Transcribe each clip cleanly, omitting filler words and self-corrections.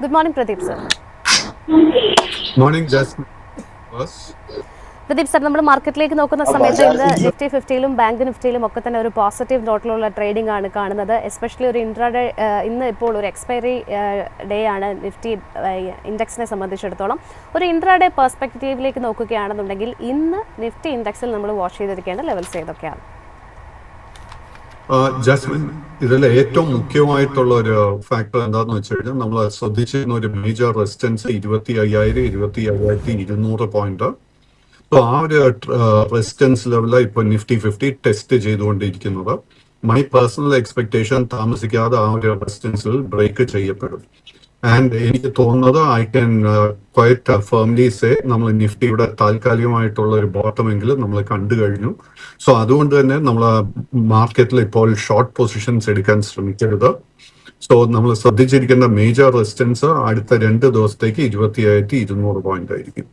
Good morning, Pradeep sir. Morning, Jasmine. Pradeep sir, നമ്മൾ മാർക്കറ്റിലേക്ക് നോക്കുന്ന സമയത്ത് ഇന്ന് നിഫ്റ്റി 50-ലും ബാങ്ക് നിഫ്റ്റിയിലും ഒക്കെ തന്നെ ഒരു പോസിറ്റീവ് നോട്ടിലുള്ള ട്രേഡിംഗ് ആണ് കാണുന്നത്. എസ്പെഷ്യലി ഒരു ഇൻട്രാഡേ ഇന്ന് ഇപ്പോൾ ഒരു എക്സ്പയറി ഡേ ആണ് നിഫ്റ്റി ഇൻഡെക്സിനെ സംബന്ധിച്ചിടത്തോളം. ഒരു ഇൻട്രാഡേ പെർസ്പെക്റ്റീവിലേക്ക് നോക്കുകയാണെന്നുണ്ടെങ്കിൽ ഇന്ന് നിഫ്റ്റി ഇൻഡെക്സിൽ നമ്മൾ വാച്ച് ചെയ്തിരിക്കേണ്ട ലെവൽസ് ഏതൊക്കെയാണ്? ജാസ്മിൻ, ഇതിൽ ഏറ്റവും മുഖ്യമായിട്ടുള്ള ഒരു ഫാക്ടർ എന്താണെന്ന് വെച്ച് കഴിഞ്ഞാൽ നമ്മൾ ശ്രദ്ധിച്ചിരുന്ന ഒരു മേജർ റെസിസ്റ്റൻസ് 25,200 പോയിന്റ്. സോ ആ ഒരു റെസിസ്റ്റൻസ് ലെവലിൽ ഇപ്പോൾ നിഫ്റ്റി 50 ടെസ്റ്റ് ചെയ്തുകൊണ്ടിരിക്കുന്നത്. മൈ പേഴ്സണൽ എക്സ്പെക്ടേഷൻ താമസിക്കാതെ ആ ഒരു റെസിസ്റ്റൻസിൽ ബ്രേക്ക് ചെയ്യപ്പെടും. ആൻഡ് എനിക്ക് തോന്നുന്നത് I can quite firmly say നമ്മൾ നിഫ്റ്റിയുടെ താൽക്കാലികമായിട്ടുള്ള ഒരു ബോട്ടമെങ്കിലും നമ്മൾ കണ്ടു കഴിഞ്ഞു. സോ അതുകൊണ്ട് തന്നെ നമ്മൾ മാർക്കറ്റിൽ ഇപ്പോൾ ഷോർട്ട് പൊസിഷൻസ് എടുക്കാൻ ശ്രമിക്കരുത്. സോ നമ്മൾ ശ്രദ്ധിച്ചിരിക്കേണ്ട മേജർ റെസിസ്റ്റൻസ് അടുത്ത 2 ദിവസത്തേക്ക് 25,200 പോയിന്റ് ആയിരിക്കും.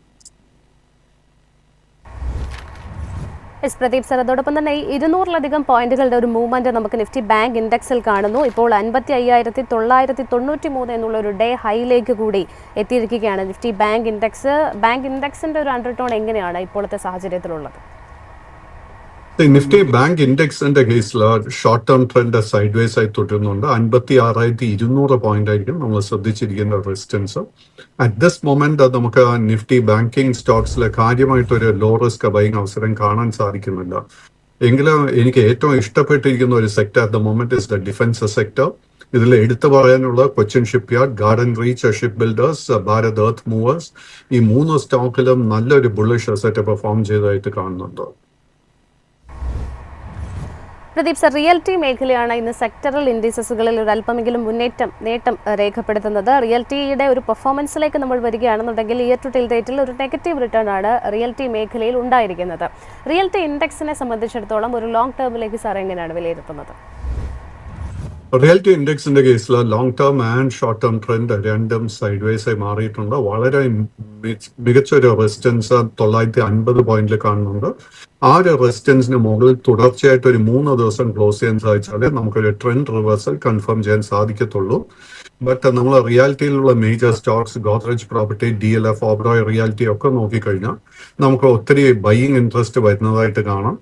പ്രദീപ് സർ, അതോടൊപ്പം തന്നെ 200-ലധികം പോയിന്റുകളുടെ ഒരു മൂവ്മെന്റ് നമുക്ക് നിഫ്റ്റി ബാങ്ക് ഇൻഡെക്സിൽ കാണുന്നു. ഇപ്പോൾ 55,993 എന്നുള്ള ഒരു ഡേ ഹൈയിലേക്ക് കൂടി എത്തിയിരിക്കുകയാണ് നിഫ്റ്റി ബാങ്ക് ഇൻഡെക്സ്. ബാങ്ക് ഇൻഡെക്സിന്റെ ഒരു അണ്ടർടോൺ എങ്ങനെയാണ് ഇപ്പോഴത്തെ സാഹചര്യത്തിലുള്ളത്? നിഫ്റ്റി ബാങ്ക് ഇൻഡെക്സിന്റെ കേസിൽ short term trend sideways ആയി തുടരുന്നുണ്ട്. 56,200 പോയിന്റ് ആയിരിക്കും നമ്മൾ ശ്രദ്ധിച്ചിരിക്കുന്ന റെസിസ്റ്റൻസ്. അറ്റ് ദിസ് മൊമെന്റ് നമുക്ക് നിഫ്റ്റി ബാങ്കിങ് സ്റ്റോക്സിലെ കാര്യമായിട്ടൊരു ലോ റിസ്ക് ബൈങ് അവസരം കാണാൻ സാധിക്കുന്നില്ല. എങ്കിലും എനിക്ക് ഏറ്റവും ഇഷ്ടപ്പെട്ടിരിക്കുന്ന ഒരു sector at the moment is the defence sector. ഇതിൽ എടുത്തു പറയാനുള്ള Cochin Shipyard, Garden Reach Ship Builders, Bharat Earth movers, ഈ 3 സ്റ്റോക്കിലും നല്ലൊരു ബുള്ളിഷ് അസറ്റ് പെർഫോം ചെയ്തതായിട്ട് കാണുന്നുണ്ട്. പ്രദീപ് സർ, റിയൽറ്റി മേഖലയാണ് ഇന്ന് സെക്ടറൽ ഇൻഡിസസുകളിൽ ഒരു അല്പമെങ്കിലും നേട്ടം രേഖപ്പെടുത്തുന്നത്. റിയൽറ്റിയുടെ ഒരു പെർഫോമൻസിലേക്ക് നമ്മൾ വരികയാണെന്നുണ്ടെങ്കിൽ ഇയർ ടു ടിൽ ഡേറ്റിൽ ഒരു നെഗറ്റീവ് റിട്ടേൺ ആണ് റിയൽറ്റി മേഖലയിൽ ഉണ്ടായിരിക്കുന്നത്. റിയൽറ്റി ഇൻഡെക്സിനെ സംബന്ധിച്ചിടത്തോളം ഒരു ലോങ് ടേമിലേക്ക് സാർ എങ്ങനെയാണ് വിലയിരുത്തുന്നത്? റിയൽറ്റി ഇൻഡെക്സിന്റെ കേസിൽ long term and short term trend രണ്ടും സൈഡ് വേസ് ആയി മാറിയിട്ടുണ്ട്. വളരെ മികച്ചൊരു റെസിസ്റ്റൻസ് 950 പോയിന്റിൽ കാണുന്നുണ്ട്. ആ ഒരു റെസിസ്റ്റൻസിന് മുകളിൽ തുടർച്ചയായിട്ട് ഒരു 3 ദിവസം ക്ലോസ് ചെയ്യാൻ സാധിച്ചാലേ നമുക്കൊരു ട്രെൻഡ് റിവേഴ്സൽ കൺഫേം ചെയ്യാൻ സാധിക്കത്തുള്ളൂ. ബട്ട് നമ്മൾ റിയാലിറ്റിയിലുള്ള major stocks, Godrej Property, DLF, Oberoi Realty ഒക്കെ നോക്കിക്കഴിഞ്ഞാൽ നമുക്ക് ഒത്തിരി ബൈയിങ് ഇൻട്രസ്റ്റ് വരുന്നതായിട്ട് കാണാം.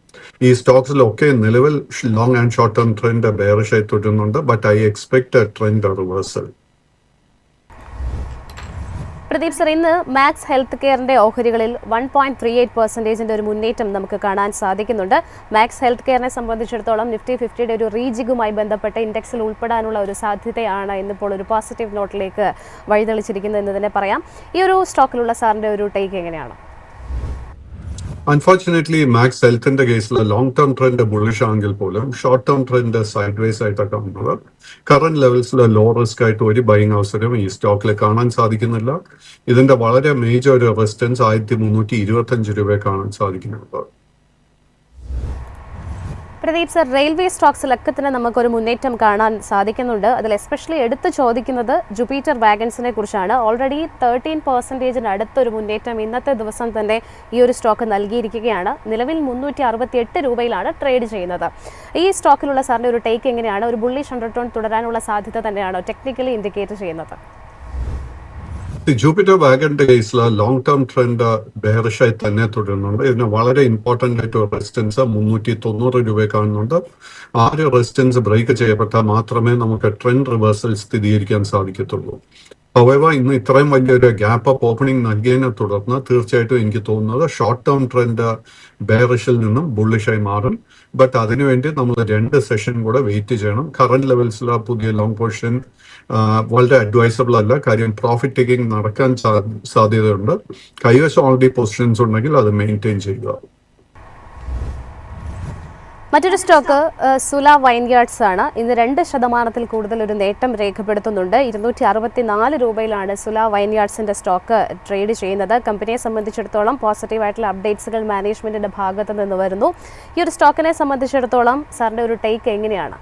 ഈ സ്റ്റോക്സിലൊക്കെ നിലവിൽ long and short term trend bearish ആയി തുടരുന്നുണ്ട്. But I expect A trend reversal. Pradeep sir, ഇന്ന് മാക്സ് ഹെൽത്ത് കെയറിന്റെ ഓഹരികളിൽ 1.38% ഒരു മുന്നേറ്റം നമുക്ക് കാണാൻ സാധിക്കുന്നുണ്ട്. മാക്സ് ഹെൽത്ത് കെയറിനെ സംബന്ധിച്ചിടത്തോളം നിഫ്റ്റി 50യുടെ ഒരു റീജിങ്ങുമായി ബന്ധപ്പെട്ട് ഇൻഡെക്സിൽ ഉൾപ്പെടാനുള്ള ഒരു സാധ്യതയാണ് ഇന്നിപ്പോൾ ഒരു പോസിറ്റീവ് നോട്ടിലേക്ക് വഴിതെളിച്ചിരിക്കുന്നത് എന്ന് തന്നെ പറയാം. ഈ ഒരു സ്റ്റോക്കിലുള്ള സാറിന്റെ ഒരു ടേക്ക് എങ്ങനെയാണ്? അൺഫോർച്ചുനേറ്റ്ലി മാക്സ് ഹെൽത്തിന്റെ കേസിൽ ലോങ് ടേം ട്രെൻഡ് ബുള്ളിഷ് ആണെങ്കിൽ പോലും short term trend side vase ആയിട്ടാണ് കാണുന്നത്. കറന്റ് ലെവൽസിൽ ലോ റിസ്ക് ആയിട്ട് ഒരു ബൈങ് അവസരം ഈ സ്റ്റോക്കിൽ കാണാൻ സാധിക്കുന്നില്ല. ഇതിന്റെ വളരെ മേജർ ഒരു റെസിസ്റ്റൻസ് 1325 രൂപയെ കാണാൻ സാധിക്കുന്നുണ്ട്. പ്രദീപ് സർ, റെയിൽവേ സ്റ്റോക്സിലൊക്കെ തന്നെ നമുക്കൊരു മുന്നേറ്റം കാണാൻ സാധിക്കുന്നുണ്ട്. അതിൽ എസ്പെഷ്യലി എടുത്തു ചോദിക്കുന്നത് ജുപ്പിറ്റർ വാഗൺസിനെ കുറിച്ചാണ്. ഓൾറെഡി 13% അടുത്തൊരു മുന്നേറ്റം ഇന്നത്തെ ദിവസം തന്നെ ഈ ഒരു സ്റ്റോക്ക് നൽകിയിരിക്കുകയാണ്. നിലവിൽ 368 രൂപയിലാണ് ട്രേഡ് ചെയ്യുന്നത്. ഈ സ്റ്റോക്കിലുള്ള സാറിൻ്റെ ഒരു ടേക്ക് എങ്ങനെയാണ്? ഒരു ബുള്ളിഷ് അണ്ടർടോൺ തുടരാനുള്ള സാധ്യത തന്നെയാണോ ടെക്നിക്കലി ഇൻഡിക്കേറ്റ് ചെയ്യുന്നത്? ജൂപ്പിറ്റർ വാഗണിന്റെ കേസിൽ ലോങ് ടേം ട്രെൻഡ് ബെയറിഷായി തന്നെ തുടരുന്നുണ്ട്. ഇതിന് വളരെ ഇമ്പോർട്ടന്റ് ആയിട്ട് റെസിസ്റ്റൻസ് 390 രൂപയെ കാണുന്നുണ്ട്. ആ ഒരു റെസിസ്റ്റൻസ് ബ്രേക്ക് ചെയ്യപ്പെട്ടാൽ മാത്രമേ നമുക്ക് ട്രെൻഡ് റിവേഴ്സൽ സ്ഥിരീകരിക്കാൻ സാധിക്കത്തുള്ളൂ. ഹവെവർ ഇന്ന് ഇത്രയും വലിയൊരു ഗ്യാപ്പ് അപ്പ് ഓപ്പണിംഗ് നൽകിയതിനെ തുടർന്ന് തീർച്ചയായിട്ടും എനിക്ക് തോന്നുന്നത് ഷോർട്ട് ടേം ട്രെൻഡ് ബെയറിഷിൽ നിന്നും ബുള്ളിഷായി മാറും. ബട്ട് അതിനുവേണ്ടി നമ്മൾ 2 സെഷൻ കൂടെ വെയിറ്റ് ചെയ്യണം. കറന്റ് ലെവൽസിലെ പുതിയ ലോങ് പൊസിഷൻ വളരെ അഡ്വൈസബിൾ അല്ല. കാര്യം പ്രോഫിറ്റ് ടേക്കിംഗ് നടക്കാൻ സാധ്യതയുണ്ട്. കൈവശം ഓൾറെഡി പൊസിഷൻസ് ഉണ്ടെങ്കിൽ അത് മെയിൻറ്റെയിൻ ചെയ്യുക. മറ്റൊരു സ്റ്റോക്ക് സുല വൈൻയാർഡ്സ് ആണ്. ഇന്ന് 2% കൂടുതൽ ഒരു നേട്ടം രേഖപ്പെടുത്തുന്നുണ്ട്. 264 രൂപയിലാണ് സുല വൈൻയാർഡ്സിന്റെ സ്റ്റോക്ക് ട്രേഡ് ചെയ്യുന്നത്. കമ്പനിയെ സംബന്ധിച്ചിടത്തോളം പോസിറ്റീവായിട്ടുള്ള അപ്ഡേറ്റ്സുകൾ മാനേജ്മെന്റിന്റെ ഭാഗത്ത് നിന്ന് വരുന്നു. ഈ ഒരു സ്റ്റോക്കിനെ സംബന്ധിച്ചിടത്തോളം സാറിന്റെ ഒരു ടേക്ക് എങ്ങനെയാണ്?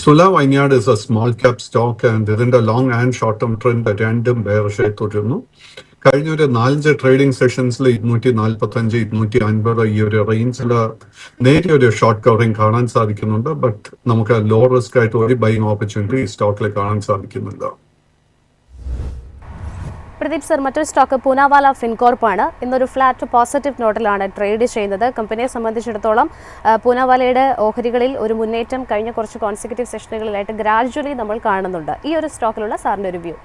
Sula vineyard is a small cap stock and ഇതിന്റെ long and short term trend രണ്ടും ബെയറിഷ് ആയി തുടരുന്നു. കഴിഞ്ഞ ഒരു 4-5 ട്രേഡിംഗ് സെഷൻസിൽ 245, 250 ഈ ഒരു റേഞ്ചിൽ നേരിയ ഒരു ഷോർട്ട് കവറിംഗ് കാണാൻ സാധിക്കുന്നുണ്ട്. ബട്ട് നമുക്ക് ലോ റിസ്ക് ആയിട്ട് ഒരു ബൈങ് ഓപ്പർച്യൂണിറ്റി ഈ സ്റ്റോക്കിൽ കാണാൻ സാധിക്കുന്നില്ല. പ്രദീപ് സർ, മറ്റൊരു സ്റ്റോക്ക് പൂനാവാല ഫിൻകോർപ്പ് ആണ്. ഇന്നൊരു ഫ്ലാറ്റ് പോസിറ്റീവ് നോട്ടിലാണ് ട്രേഡ് ചെയ്യുന്നത്. കമ്പനിയെ സംബന്ധിച്ചിടത്തോളം പൂനാവാലയുടെ ഓഹരികളിൽ ഒരു മുന്നേറ്റം കഴിഞ്ഞ കുറച്ച് കോൺസിക്യൂട്ടീവ് സെഷനുകളിലായിട്ട് ഗ്രാജുവലി നമ്മൾ കാണുന്നുണ്ട്. ഈ ഒരു സ്റ്റോക്കിലുള്ള സാറിന്റെ ഒരു വ്യൂ?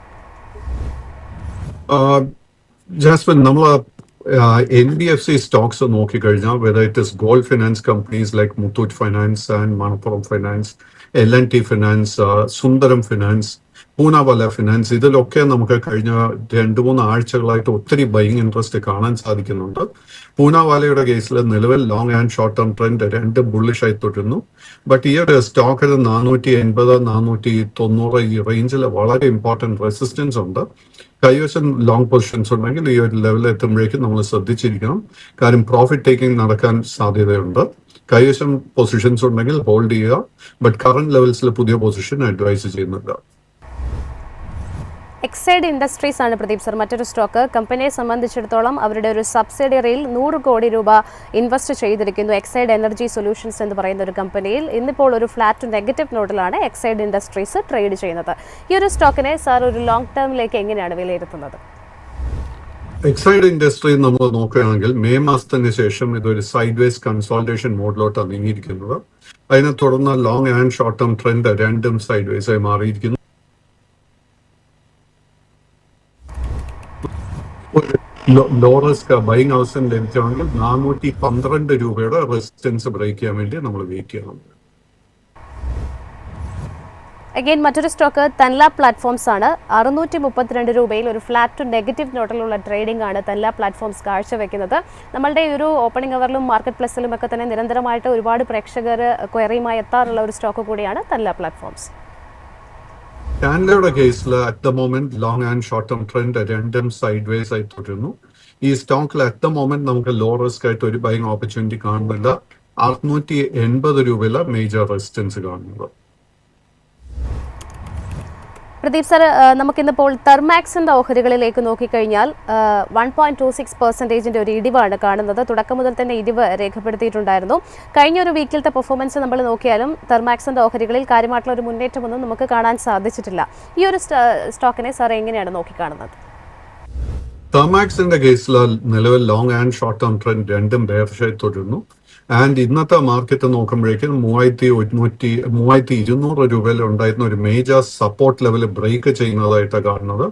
ജാസ്മിൻ, നമ്മൾ NBFC സ്റ്റോക്സ് നോക്കിക്കഴിഞ്ഞാൽ whether it is gold finance companies like Muthoot finance and Manappuram finance, L&T finance, Sundaram finance, Poonawalla finance, ഇതിലൊക്കെ നമുക്ക് കഴിഞ്ഞ 2-3 ആഴ്ചകളായിട്ട് ഒത്തിരി ബൈങ് ഇൻട്രസ്റ്റ് കാണാൻ സാധിക്കുന്നുണ്ട്. പൂനാവാലയുടെ കേസിൽ നിലവിൽ long and short term trend 2 bullish ആയി തുടരുന്നു. ബട്ട് ഈ ഒരു സ്റ്റോക്കിൽ 480, 490 ഈ റേഞ്ചിൽ വളരെ ഇമ്പോർട്ടൻറ്റ് റെസിസ്റ്റൻസ് ഉണ്ട്. കൈവശം ലോങ് പൊസിഷൻസ് ഉണ്ടെങ്കിൽ ഈ ഒരു ലെവലിൽ എത്തുമ്പോഴേക്കും നമ്മൾ ശ്രദ്ധിച്ചിരിക്കണം. കാര്യം പ്രോഫിറ്റ് ടേക്കിംഗ് നടക്കാൻ സാധ്യതയുണ്ട്. കൈവശം പൊസിഷൻസ് ഉണ്ടെങ്കിൽ ഹോൾഡ് ചെയ്യുക. ബട്ട് കറന്റ് ലെവൽസിൽ പുതിയ പൊസിഷൻ അഡ്വൈസ് ചെയ്യുന്നില്ല. എക്സൈഡ് ഇൻഡസ്ട്രീസ് ആണ് പ്രദീപ് സർ മറ്റൊരു സ്റ്റോക്ക്. കമ്പനിയെ സംബന്ധിച്ചിടത്തോളം അവരുടെ ഒരു സബ്സിഡിയറിയിൽ 100 കോടി രൂപ ഇൻവെസ്റ്റ് ചെയ്തിരിക്കുന്നു. എക്സൈഡ് എനർജി സൊല്യൂഷൻസ് എന്ന് പറയുന്ന ഒരു കമ്പനിയിൽ. ഇന്നിപ്പോൾ ഒരു ഫ്ലാറ്റ് നെഗറ്റീവ് നോട്ടിലാണ് എക്സൈഡ് ഇൻഡസ്ട്രീസ് ട്രേഡ് ചെയ്യുന്നത്. ഈ ഒരു സ്റ്റോക്കിനെ സാർ ഒരു ലോങ് ടേമിലേക്ക് എങ്ങനെയാണ് വിലയിരുത്തുന്നത്? എക്സൈഡ് ഇൻഡസ്ട്രി നമ്മൾ നോക്കുകയാണെങ്കിൽ മെയ് മാസത്തിന് ശേഷം ഇതൊരു സൈഡ് വേസ് കൺസോൾട്ടേഷൻ മോഡിലോട്ടാണ് നീങ്ങിയിരിക്കുന്നത്. അതിനെ തുടർന്ന് long and short term trend രണ്ടും സൈഡ് വേസ് ആയി മാറിയിരിക്കുന്നു. ലോ റിസ്ക് ബൈങ് അവസരം ലഭിക്കുകയാണെങ്കിൽ 412 രൂപയുടെ റെസിസ്റ്റൻസ് ബ്രേക്ക് ചെയ്യാൻ വേണ്ടി നമ്മൾ വെയിറ്റ് ചെയ്യണം. അഗെയിൻ മറ്റൊരു സ്റ്റോക്ക് തൻല പ്ലാറ്റ്ഫോംസ് ആണ്. 632 രൂപയിൽ ഒരു ഫ്ലാറ്റ് ടു നെഗറ്റീവ് നോട്ടിലുള്ള ട്രേഡിംഗ് ആണ് തൻല പ്ലാറ്റ്ഫോംസ് കാഴ്ചവെക്കുന്നത്. നമ്മളുടെ ഒരു ഓപ്പണിംഗ് അവറിലും മാർക്കറ്റ് പ്ലസിലും ഒക്കെ തന്നെ നിരന്തരമായിട്ട് ഒരുപാട് പ്രേക്ഷകർ ക്വയറിയുമായി എത്താറുള്ള ഒരു സ്റ്റോക്ക് കൂടിയാണ് തൻല പ്ലാറ്റ്ഫോംസ്. ടാൻലയുടെ കേസിൽ at the moment long and short term trend രണ്ടും സൈഡ് വേസ് ആയി തുടരുന്നു. ഈ സ്റ്റോക്കിൽ അറ്റ് ദ മൊമെന്റ് നമുക്ക് ലോ റിസ്ക് ആയിട്ട് ഒരു ബൈങ് ഓപ്പർച്യൂണിറ്റി കാണുന്നില്ല. 680 രൂപയിലെ മേജർ റെസിസ്റ്റൻസ് കാണുന്നത്. പ്രദീപ് സർ, നമുക്കിന്നിപ്പോൾ തെർമാക്സിന്റെ ഓഹരികളിലേക്ക് നോക്കിക്കഴിഞ്ഞാൽ 1.26% ഒരു ഇടിവാണ് കാണുന്നത്. തുടക്കം മുതൽ തന്നെ ഇടിവ് രേഖപ്പെടുത്തിയിട്ടുണ്ടായിരുന്നു. കഴിഞ്ഞ ഒരു വീക്കിലത്തെ പെർഫോമൻസ് നമ്മൾ നോക്കിയാലും തെർമാക്സിന്റെ ഓഹരികളിൽ കാര്യമായിട്ടുള്ള ഒരു മുന്നേറ്റമൊന്നും നമുക്ക് കാണാൻ സാധിച്ചിട്ടില്ല. ഈ ഒരു സ്റ്റോക്കിനെ സാർ എങ്ങനെയാണ് നോക്കിക്കാണുന്നത്? തെർമാക്സിന്റെ കേസിൽ നിലവിൽ long and short term trend രണ്ടും ബെയറിഷായി തുടരുന്നു. ആൻഡ് ഇന്നത്തെ മാർക്കറ്റ് നോക്കുമ്പോഴേക്കും 3200 രൂപയിൽ ഉണ്ടായിരുന്ന ഒരു മേജർ സപ്പോർട്ട് ലെവൽ ബ്രേക്ക് ചെയ്യുന്നതായിട്ടാണ് കാണുന്നത്.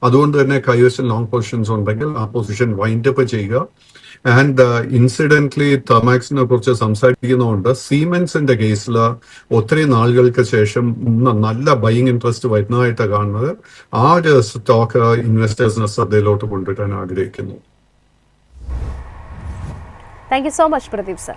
അതുകൊണ്ട് തന്നെ കൈവശം ലോങ് പൊസിഷൻസ് ഉണ്ടെങ്കിൽ ആ പൊസിഷൻ വൈൻഡ് അപ്പ് ചെയ്യുക. ആൻഡ് ഇൻസിഡന്റ്ലി തെർമാക്സിനെ കുറിച്ച് സംസാരിക്കുന്നതുകൊണ്ട് സീമെൻസിന്റെ കേസിൽ ഒത്തിരി നാളുകൾക്ക് ശേഷം നല്ല ബൈയിങ് ഇൻട്രസ്റ്റ് വരുന്നതായിട്ടാണ് കാണുന്നത്. ആ ഒരു സ്റ്റോക്ക് ഇൻവെസ്റ്റേഴ്സിനെ ശ്രദ്ധയിലോട്ട് കൊണ്ടുവരാൻ ആഗ്രഹിക്കുന്നു. Thank you so much, Pradeep sir.